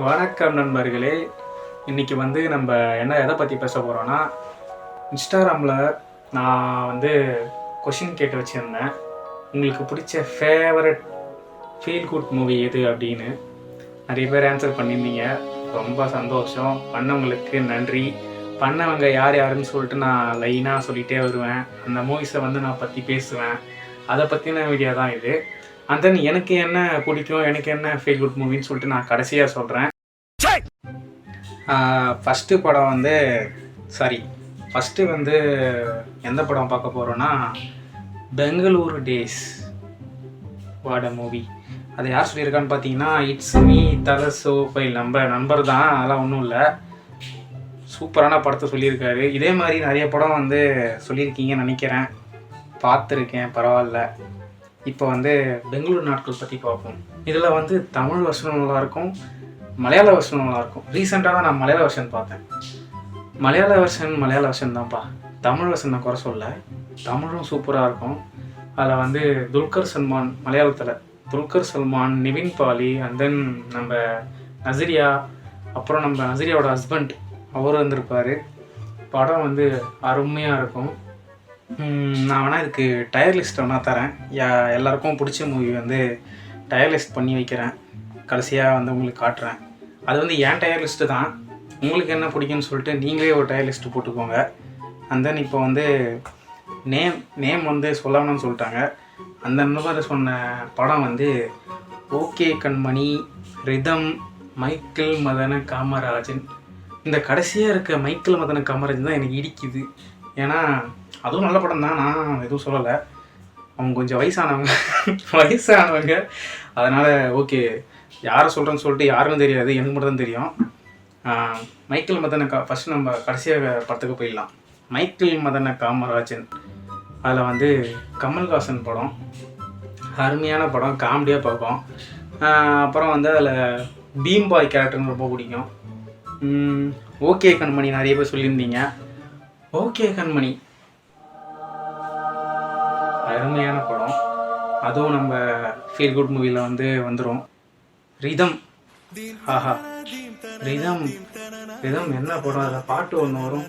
வணக்கம் நண்பர்களே. இன்றைக்கி நம்ம எதை பற்றி பேச போகிறோன்னா, இன்ஸ்டாகிராமில் நான் கொஷின் கேட்டு வச்சுருந்தேன். உங்களுக்கு பிடிச்ச ஃபேவரட் ஃபீல் குட் மூவி எது அப்படின்னு. நிறைய பேர் ஆன்சர் பண்ணியிருந்தீங்க. ரொம்ப சந்தோஷம். பண்ணவங்களுக்கு நன்றி. பண்ணவங்க யார் யாருன்னு சொல்லிட்டு நான் லைனாக சொல்லிகிட்டே வருவேன். அந்த மூவிஸை நான் பற்றி பேசுவேன். அதை பற்றின வீடியோ தான் இது. அண்ட் தென் எனக்கு என்ன பிடிக்கும், எனக்கு என்ன ஃபீல் குட் மூவின்னு சொல்லிட்டு நான் கடைசியாக சொல்கிறேன். ஃபஸ்ட்டு படம் ஃபஸ்ட்டு எந்த படம் பார்க்க போகிறோன்னா, பெங்களூரு டேஸ் வாட மூவி. அதை யார் சொல்லியிருக்கான்னு பார்த்தீங்கன்னா, இட்ஸ் மீ தலசோ பைல் நண்பர் தான். அதெல்லாம் ஒன்றும் இல்லை, சூப்பரான படத்தை சொல்லியிருக்காரு. இதே மாதிரி நிறைய படம் சொல்லியிருக்கீங்கன்னு நினைக்கிறேன், பார்த்துருக்கேன், பரவாயில்ல. இப்போ பெங்களூர் நாட்கள் பற்றி பார்ப்போம். இதில் தமிழ் வெர்ஷனும் நல்லாயிருக்கும், மலையாள வெர்ஷனும் நல்லாயிருக்கும். ரீசெண்டாக தான் நான் மலையாள வெர்ஷன் பார்த்தேன். மலையாள வெர்ஷன் தான்ப்பா. தமிழ் வெர்ஷன் நான் குறை சொல்ல, தமிழும் சூப்பராக இருக்கும். அதில் துல்கர் சல்மான், மலையாளத்தில் துல்கர் சல்மான், நிவின் பாலி, அண்ட் தென் நம்ம நசிரியா, அப்புறம் நம்ம நசிரியாவோட ஹஸ்பண்ட் அவர் வந்திருப்பார். படம் அருமையாக இருக்கும். நான் வேணால் இதுக்கு டயர் லிஸ்ட் வேணால் தரேன். எல்லாருக்கும் பிடிச்ச மூவி டயர் லிஸ்ட் பண்ணி வைக்கிறேன். கடைசியாக உங்களுக்கு காட்டுறேன். அது என் டயர் லிஸ்ட்டு தான். உங்களுக்கு என்ன பிடிக்குன்னு சொல்லிட்டு நீங்களே ஒரு டயர் லிஸ்ட்டு போட்டுக்கோங்க. அண்ட் தென் இப்போ நேம் சொல்லணும்னு சொல்லிட்டாங்க. அந்த நம்பர் சொன்ன படம் ஓகே கண்மணி, ரிதம், மைக்கேல் மதன காமராஜன். இந்த கடைசியாக இருக்க மைக்கேல் மதன காமராஜன் தான் எனக்கு இடிக்குது. ஏன்னா அதுவும் நல்ல படம் தான், நான் எதுவும் சொல்லலை. அவங்க கொஞ்சம் வயசானவங்க. அதனால் ஓகே, யாரை சொல்கிறேன்னு சொல்லிட்டு யாருன்னு தெரியாது, எனக்கு மட்டும் தான் தெரியும். மைக்கேல் மதன ஃபஸ்ட்டு நம்ம கடைசியாக படத்துக்கு போயிடலாம். மைக்கேல் மதன காமராஜன். அதில் கமல்ஹாசன் படம், அருமையான படம், காமெடியாக பார்ப்போம். அப்புறம் அதில் பீம்பாய் கேரக்டர்னு ரொம்ப பிடிக்கும். ஓகே கண்மணி நிறைய பேர் சொல்லியிருந்தீங்க. ஓகே கண்மணி அருமையான படம். அதுவும் நம்ம ஃபீல் குட் மூவியில் வந்துடும். ரிதம், ஆஹா, ரிதம் என்ன படம். அதில் பாட்டு ஒன்று வரும்,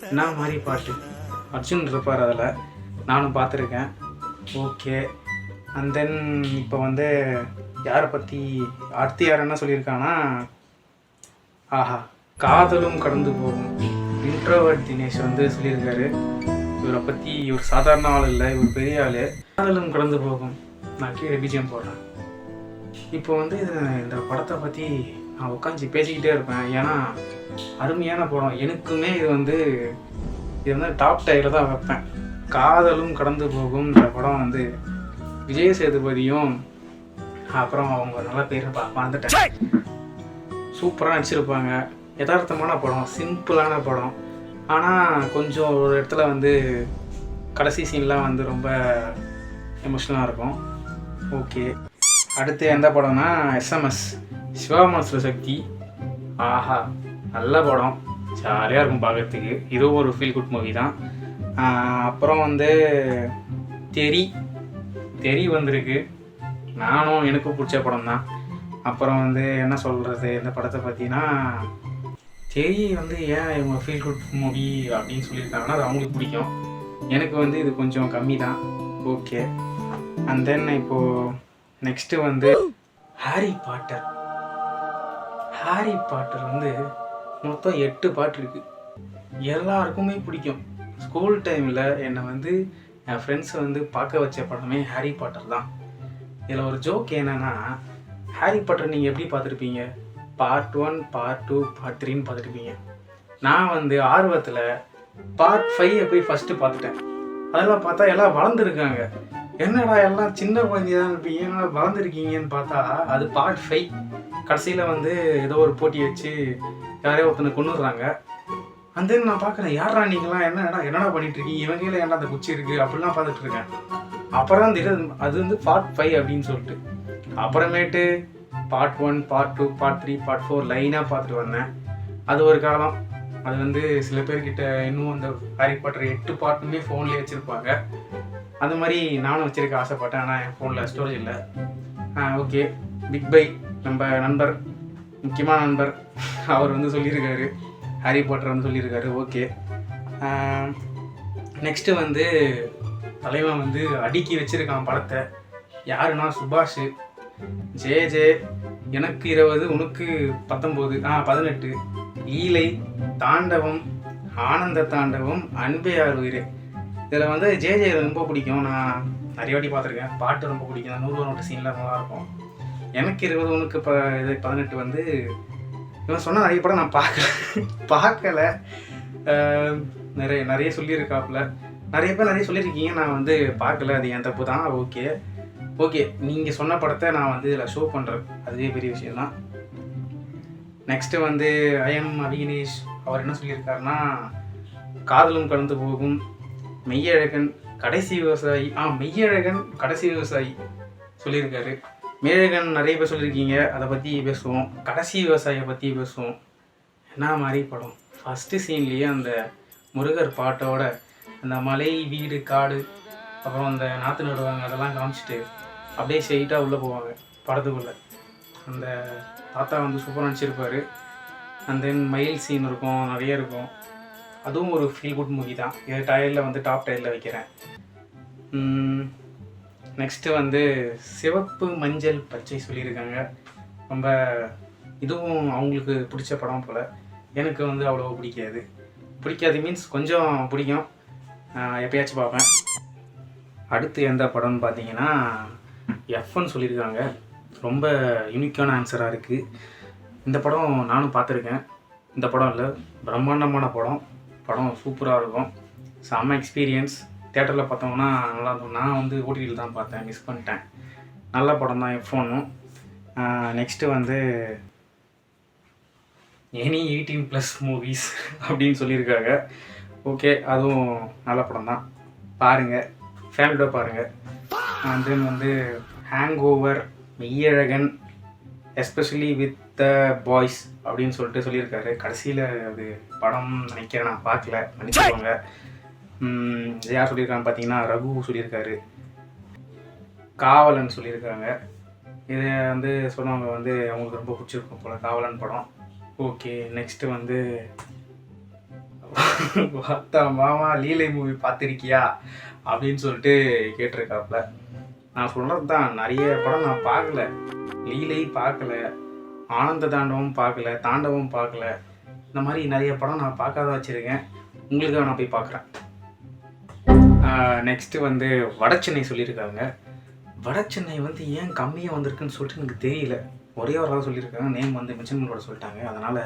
என்ன மாதிரி பாட்டு, அர்ஜுன் இருப்பார் அதில், நானும் பார்த்துருக்கேன். ஓகே. அண்ட் தென் இப்போ யாரை பற்றி அடுத்து யார் என்ன சொல்லியிருக்காங்கன்னா, ஆஹா, காதலும் கடந்து போகும். இன்ட்ரோவர்ட் தினேஷ் சொல்லியிருக்காரு. இவரை பற்றி இவர் சாதாரண ஆள் இல்லை, இவர் பெரிய ஆள். காதலும் கடந்து போகும். நான் கீழே பிஜிஎம் போடுறேன். இப்போ இந்த படத்தை பற்றி நான் உட்காந்து பேசிக்கிட்டே இருப்பேன். ஏன்னா அருமையான படம். எனக்குமே இது டாப் டயரில் தான் வைப்பேன். காதலும் கடந்து போகும்ன்ற படம் விஜய் சேதுபதியும் அப்புறம் அவங்க நல்ல பேர் மறந்துட்டேன், சூப்பராக நடிச்சிருப்பாங்க. யதார்த்தமான படம், சிம்பிளான படம். ஆனால் கொஞ்சம் ஒரு இடத்துல கடைசி சீன்லாம் ரொம்ப எமோஷ்னலாக இருக்கும். ஓகே. அடுத்து எந்த படம்னா எஸ்எம்எஸ், சிவா மனசுல சக்தி. ஆஹா, நல்ல படம், ஜாலியாக இருக்கும் பார்க்குறதுக்கு. இதுவும் ஒரு ஃபீல் குட் மூவி தான். அப்புறம் தெரி வந்திருக்கு. நானும் எனக்கும் பிடிச்ச படம் தான். அப்புறம் என்ன சொல்கிறது இந்த படத்தை பற்றினா, தெரி ஏன் இவங்க ஃபீல் குட் மூவி அப்படின்னு சொல்லியிருக்காங்கன்னா, அது அவங்களுக்கு பிடிக்கும். எனக்கு இது கொஞ்சம் கம்மி தான். ஓகே. அண்ட் தென் இப்போது நெக்ஸ்ட்டு ஹாரி பாட்டர். மொத்தம் 8 பாட்டு இருக்குது. எல்லாருக்குமே பிடிக்கும். ஸ்கூல் டைமில் என்னை என் ஃப்ரெண்ட்ஸ் பார்க்க வச்ச படமே ஹாரி பாட்டர் தான். இதில் ஒரு ஜோக் என்னென்னா, ஹாரி பாட்டர் நீங்கள் எப்படி பார்த்துருப்பீங்க? பார்ட் 1, பார்ட் 2, பார்ட் 3ன்னு பார்த்துருப்பீங்க. நான் ஆர்வத்தில் பார்ட் 5 போய் ஃபஸ்ட்டு பார்த்துட்டேன். அதெல்லாம் பார்த்தா எல்லாம் வளர்ந்துருக்காங்க. என்னடா எல்லாம் சின்ன குழந்தைய தான் இருப்பீங்க, என்னடா வளர்ந்துருக்கீங்கன்னு பார்த்தா அது பார்ட் 5. கடைசியில் ஏதோ ஒரு போட்டி வச்சு யாரையோ ஒருத்தனை கொண்டுடுறாங்க. அந்த நான் பார்க்குறேன், யாரா நீங்களாம், என்னடா பண்ணிட்டுருக்கீங்க, இவங்கள ஏன்டா அந்த குச்சி இருக்குது அப்படிலாம் பார்த்துட்ருக்கேன். அப்புறம் தான் தெரியுது அது பார்ட் 5 அப்படின்னு சொல்லிட்டு. அப்புறமேட்டு பார்ட் 1, பார்ட் 2, பார்ட் 3, பார்ட் 4 லைனாக பார்த்துட்டு வந்தேன். அது ஒரு காலம். அது சில பேர்கிட்ட இன்னும் அந்த ஹாரி பாட்டர் 8 பார்ட்டுமே ஃபோன்லேயே வச்சுருப்பாங்க. அந்த மாதிரி நானும் வச்சுருக்க ஆசைப்பட்டேன். ஆனால் என் ஃபோனில் ஸ்டோரேஜ் இல்லை. ஓகே. பிக் பை நம்ம நண்பர் முக்கியமான நண்பர் அவர் வந்து சொல்லியிருக்காரு, ஹாரி பாட்டர் வந்து சொல்லியிருக்காரு. ஓகே, நெக்ஸ்ட்டு வந்து தலைவன் வந்து அடுக்கி வச்சிருக்கான் படத்தை. யாருன்னா சுபாஷ். ஜே எனக்கு 20 உனக்கு 19 18, லீலை, தாண்டவம், ஆனந்த தாண்டவம், அன்பே யார் உயிரே. இதில் வந்து ஜே ரொம்ப பிடிக்கும். நான் நிறைய வாட்டி பார்த்துருக்கேன். பாட்டு ரொம்ப பிடிக்கும். 100 நோட்டு சீன்லாம் நல்லாயிருக்கும். எனக்கு 20 உனக்கு 18 வந்து இவன் சொன்ன நிறைய படம் நான் பார்க்கல. நிறைய சொல்லியிருக்காப்புல. நிறைய பேர் நிறைய சொல்லியிருக்கீங்க, நான் வந்து பார்க்கல. அது என் தப்பு தான். ஓகே நீங்கள் சொன்ன படத்தை நான் வந்து இதில் ஷோ பண்ணுறேன். அதுவே பெரிய விஷயம்தான். நெக்ஸ்ட்டு வந்து ஐஎம் அபிகணேஷ். அவர் என்ன சொல்லியிருக்காருன்னா, காதலும் கடந்து போகும், மெய்யழகன், கடைசி விவசாயி. மெய்யழகன் கடைசி விவசாயி சொல்லியிருக்காரு. மெய்யழகன் நிறைய பேர் சொல்லியிருக்கீங்க, அதை பற்றி பேசுவோம். கடைசி விவசாயியை பற்றி பேசுவோம். என்ன மாதிரி படம். ஃபஸ்ட்டு சீன்லேயே அந்த முருகர் பாட்டோட அந்த மலை, வீடு, காடு, அப்புறம் அந்த நாற்று நடுவாங்க, அதெல்லாம் காமிச்சிட்டு அப்படியே ஸ்ட்ரெயிட்டாக உள்ளே போவாங்க படத்துக்குள்ளே. அந்த தாத்தா வந்து சூப்பராக நடிச்சிருப்பார். அண்ட் தென் மயில் சீன் இருக்கும், நிறைய இருக்கும். அதுவும் ஒரு ஃபீல் குட் மூவி தான். இது டயரில் வந்து டாப் டயரில் வைக்கிறேன். நெக்ஸ்ட்டு வந்து சிவப்பு, மஞ்சள், பச்சை சொல்லியிருக்காங்க. ரொம்ப இதுவும் அவங்களுக்கு பிடிச்ச படம் போல். எனக்கு வந்து அவ்வளோ பிடிக்காது மீன்ஸ் கொஞ்சம் பிடிக்கும், எப்பயாச்சும் பார்ப்பேன். அடுத்து எந்த படம்னு பார்த்தீங்கன்னா எஃப்னு சொல்லியிருக்காங்க. ரொம்ப யூனிக்கான ஆன்சராக இருக்குது. இந்த படம் நானும் பார்த்துருக்கேன். இந்த படம் இல்லை, பிரம்மாண்டமான படம் சூப்பராக இருக்கும். செம்ம எக்ஸ்பீரியன்ஸ். தேட்டரில் பார்த்தோம்னா நல்லா இருக்கும். நான் வந்து ஓடிடியில் தான் பார்த்தேன், மிஸ் பண்ணிட்டேன். நல்ல படம் தான் எஃப்ஒன்னும். நெக்ஸ்ட்டு வந்து எனி 18+ மூவிஸ் அப்படின்னு சொல்லியிருக்காங்க. ஓகே, அதுவும் நல்ல படம் தான், பாருங்கள், ஃபேமிலியோட பாருங்கள். தென் வந்து hang over, Meiyazhagan, especially with the boys அப்படின்னு சொல்லியிருக்காரு. கடைசியில் அது படம் நினைக்கிறேன், நான் பார்க்கல, மன்னிச்சுக்கோங்க. யார் சொல்லியிருக்காங்க பார்த்தீங்கன்னா ரகு சொல்லியிருக்காரு. காவலன் சொல்லியிருக்காங்க. இதை வந்து சொன்னவங்க வந்து அவங்களுக்கு ரொம்ப பிடிச்சிருக்கும் போல் காவலன் படம். ஓகே, நெக்ஸ்ட்டு வந்து பார்த்தா மாமா லீலை மூவி பார்த்துருக்கியா அப்படின்னு சொல்லிட்டு கேட்டிருக்காப்புல. நான் சொல்கிறது தான், நிறைய படம் நான் பார்க்கல. லீலை பார்க்கல, ஆனந்த தாண்டவம் பார்க்கல. இந்த மாதிரி நிறைய படம் நான் பார்க்காத வச்சுருக்கேன். உங்களுக்காக நான் போய் பார்க்குறேன். நெக்ஸ்ட்டு வந்து வடச்சென்னை சொல்லியிருக்காங்க. வடச்சென்னை வந்து ஏன் கம்மியாக வந்திருக்குன்னு சொல்லிட்டு எனக்கு தெரியல. ஒரே ஒரு ஆள் சொல்லியிருக்காங்க, நேம் வந்து மென்ஷன் பண்ண சொல்லிட்டாங்க. அதனால்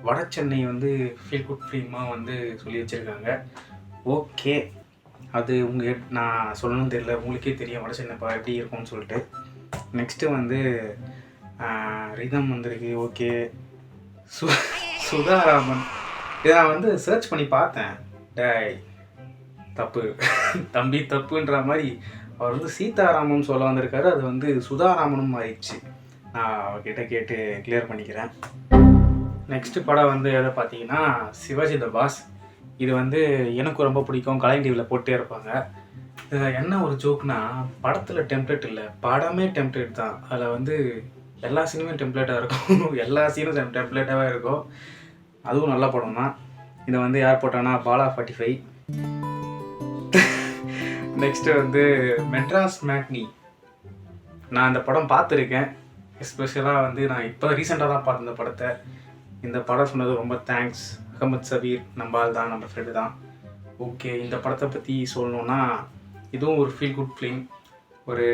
வடச்சென்னை வந்து ஃபீல் குட் ஃபிலிமாக வந்து சொல்லி வச்சுருக்காங்க. ஓகே, அது நான் சொல்லணும்னு தெரியல, உங்களுக்கே தெரியும் வடச்சென்னை எப்படி இருக்கும்னு சொல்லிட்டு. நெக்ஸ்ட்டு வந்து ரிதம் வந்திருக்கு. ஓகே, சுதாராமன். இதை நான் வந்து சர்ச் பண்ணி பார்த்தேன். தப்பு தம்பி தப்புன்ற மாதிரி அவர் வந்து சீதாராமன் சொல்ல வந்திருக்காரு. அது வந்து சுதாராமனும் ஆயிடுச்சு. நான் அவர்கிட்ட கேட்டு கிளியர் பண்ணிக்கிறேன். நெக்ஸ்ட்டு படம் வந்து எதை பார்த்தீங்கன்னா சிவாஜி த பாஸ். இது வந்து எனக்கு ரொம்ப பிடிக்கும். கலைஞர் டிவியில் போட்டே இருப்பாங்க. என்ன ஒரு ஜோக்னா, படத்தில் டெம்ப்ளேட் இல்லை, படமே டெம்ப்ளேட் தான். அதில் வந்து எல்லா சீனுமே டெம்ப்ளேட்டாக இருக்கும். எல்லா சீனும் டெம்ப்ளேட்டாகவே இருக்கும். அதுவும் நல்ல படம் தான். இதை வந்து யார் போட்டான்னா பாலா 45. நெக்ஸ்ட்டு வந்து மெட்ராஸ் மேட்னி. நான் இந்த படம் பார்த்துருக்கேன். எஸ்பெஷலாக வந்து நான் இப்போ ரீசெண்டாக தான் பார்த்தேன் இந்த படத்தை. இந்த படம் சொன்னது ரொம்ப தேங்க்ஸ். அகமத் சபீர் நம்ம ஆள் தான், நம்ம ஃப்ரெண்டு தான். ஓகே, இந்த படத்தை பற்றி சொல்லணுன்னா இதுவும் ஒரு ஃபீல் குட் ஃபிலிம். ஒரு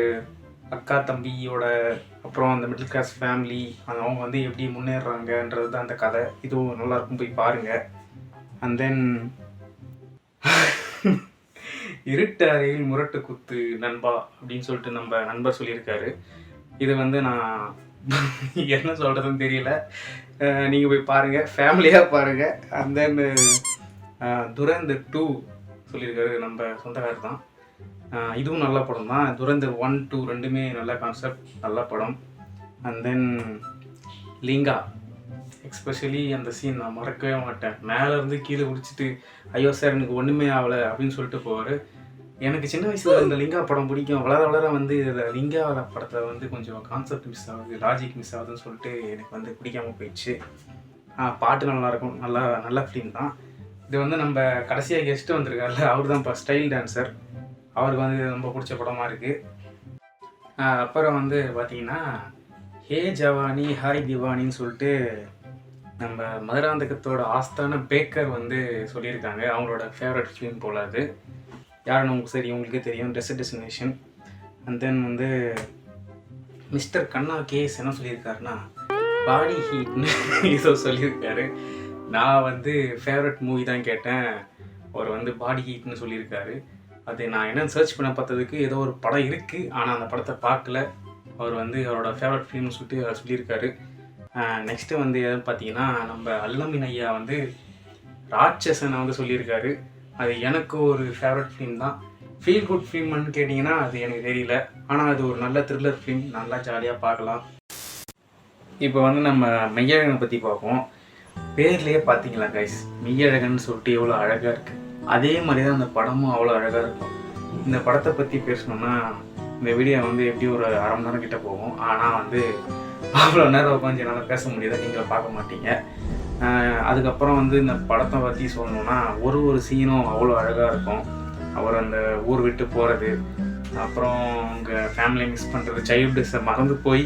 அக்கா தம்பியோட அப்புறம் அந்த மிடில் கிளாஸ் ஃபேமிலி அவங்க வந்து எப்படி முன்னேறாங்கன்றது தான் அந்த கதை. இதுவும் நல்லாயிருக்கும், போய் பாருங்கள். அண்ட் தென் இருட்டு அறையில் முரட்டு குத்து நண்பா அப்படின்னு சொல்லிட்டு நம்ம நண்பர் சொல்லியிருக்காரு. இது வந்து நான் என்ன சொல்கிறதுன்னு தெரியல. நீங்கள் போய் பாருங்கள், ஃபேமிலியாக பாருங்கள். அண்ட் தென் துரந்தர் 2 சொல்லியிருக்காரு நம்ம சொந்தக்காரர் தான். இதுவும் நல்ல படம் தான். துரந்தர் 1, 2 ரெண்டுமே நல்ல கான்செப்ட், நல்ல படம். அண்ட் தென் லிங்கா, எக்ஸ்பெஷலி அந்த சீன் நான் மறக்கவே மாட்டேன். மேலேருந்து கீழே குடிச்சிட்டு ஐயோ சார் எனக்கு ஒன்றுமே ஆகலை அப்படின்னு சொல்லிட்டு போவார். எனக்கு சின்ன வயசில் இந்த லிங்கா படம் பிடிக்கும். வளர வளர வந்து இதில் லிங்கா படத்தில் வந்து கொஞ்சம் கான்செப்ட் மிஸ் ஆகுது, லாஜிக் மிஸ் ஆகுதுன்னு சொல்லிட்டு எனக்கு வந்து பிடிக்காமல் போயிடுச்சு. பாட்டு நல்லாயிருக்கும், நல்ல ஃபிலிம் தான். இது வந்து நம்ம கடைசியாக கெஸ்ட்டு வந்திருக்காருல்ல, அவர் தான் இப்போ ஸ்டைல் டான்ஸர். அவருக்கு வந்து ரொம்ப பிடிச்ச படமாக இருக்குது. அப்புறம் வந்து பார்த்திங்கன்னா ஹே ஜவானி ஹாய் திவானின்னு சொல்லிட்டு நம்ம மதுராந்தகத்தோட ஆஸ்தான பேக்கர் வந்து சொல்லியிருக்காங்க. அவங்களோட ஃபேவரட் ஃபிலிம் போல் அது. யாருன்னு உங்களுக்கே தெரியும், டெஸ்டினேஷன். அண்ட் தென் வந்து மிஸ்டர் கண்ணா கேஸ் என்ன சொல்லியிருக்காருன்னா பாடி ஹீட்னு ஏதோ சொல்லியிருக்காரு. நான் வந்து ஃபேவரட் மூவி தான் கேட்டேன், அவர் வந்து பாடி ஹீட்னு சொல்லியிருக்காரு. அது நான் என்னென்னு சர்ச் பண்ண பார்த்ததுக்கு ஏதோ ஒரு படம் இருக்குது, ஆனால் அந்த படத்தை பார்க்கல. அவர் வந்து அவரோட ஃபேவரட் ஃபிலிம்னு சொல்லிட்டு அவர் சொல்லியிருக்காரு. நெக்ஸ்ட்டு வந்து எதுன்னு பார்த்தீங்கன்னா நம்ம அல்லமின் ஐயா வந்து ராட்சசனை வந்து சொல்லியிருக்காரு. அது எனக்கு ஒரு ஃபேவரட் ஃபிலிம் தான். ஃபீல் குட் ஃபிலிம்னு கேட்டிங்கன்னா அது எனக்கு தெரியல, ஆனால் அது ஒரு நல்ல த்ரில்லர் ஃபிலிம், நல்லா ஜாலியாக பார்க்கலாம். இப்போ வந்து நம்ம மெய்யழகனை பற்றி பார்ப்போம். பேர்லேயே பார்த்தீங்களா கைஸ், மெய்யழகன் சொல்லிட்டு எவ்வளோ அழகாக இருக்குது. அதே மாதிரி தான் அந்த படமும் அவ்வளோ அழகாக இருக்கும். இந்த படத்தை பற்றி பேசணுன்னா இந்த வீடியோ வந்து எப்படி ஒரு அரை மணி நேரம் கிட்டே போகும். ஆனால் வந்து அவ்வளோ நேரம் உட்காந்து என்னால் பேச முடியாது, நீங்கள் பார்க்க மாட்டீங்க. அதுக்கப்புறம் வந்து இந்த படத்தை பற்றி சொல்லணுன்னா ஒரு சீனும் அவ்வளோ அழகாக இருக்கும். அவர் அந்த ஊர் விட்டு போகிறது, அப்புறம் அவங்க ஃபேமிலியை மிஸ் பண்ணுறது, சைல்டு டேஸை மறந்து போய்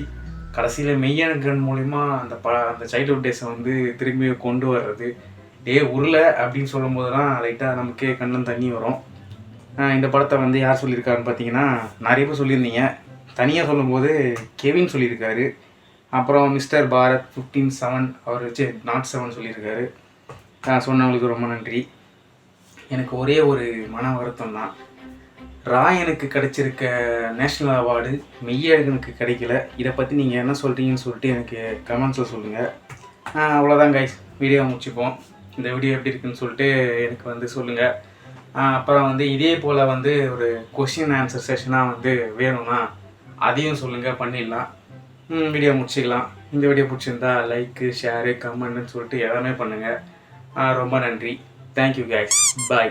கடைசியில் மெய்யழகன் மூலிமா அந்த சைல்டுஹுட் டேஸை வந்து திரும்பி கொண்டு வர்றது. உருளை அப்படின்னு சொல்லும் போது தான் லைட்டாக நமக்கே கண்ணில் தண்ணி வரும். இந்த படத்தை வந்து யார் சொல்லியிருக்காருன்னு பார்த்தீங்கன்னா நிறைய பேர் சொல்லியிருந்தீங்க. தனியாக சொல்லும்போது கெவின் சொல்லியிருக்காரு. அப்புறம் மிஸ்டர் பாரத் 15-7 அவர் வச்சு நாட் 7 சொல்லியிருக்காரு. சொன்னவங்களுக்கு ரொம்ப நன்றி. எனக்கு ஒரே ஒரு மன வருத்தம் தான், ராயனுக்கு கிடைச்சிருக்க நேஷ்னல் அவார்டு மெய்யழகனுக்கு கிடைக்கல. இதை பற்றி நீங்கள் என்ன சொல்கிறீங்கன்னு சொல்லிட்டு எனக்கு கமெண்ட்ஸில் சொல்லுங்கள். அவ்வளோதான் கைஸ், வீடியோ முடிச்சுப்போம். இந்த வீடியோ எப்படி இருக்குன்னு சொல்லிட்டு எனக்கு வந்து சொல்லுங்கள். அப்புறம் வந்து இதே போல் வந்து ஒரு கொஷின் ஆன்சர் செஷனாக வந்து வேணும்னா அதையும் சொல்லுங்கள், பண்ணிடலாம். வீடியோ முடிச்சிக்கலாம். இந்த வீடியோ பிடிச்சிருந்தா லைக்கு, ஷேரு, கமெண்ட்னு சொல்லிட்டு எல்லாமே பண்ணுங்கள். ரொம்ப நன்றி. தேங்க்யூ கைஸ், பாய்.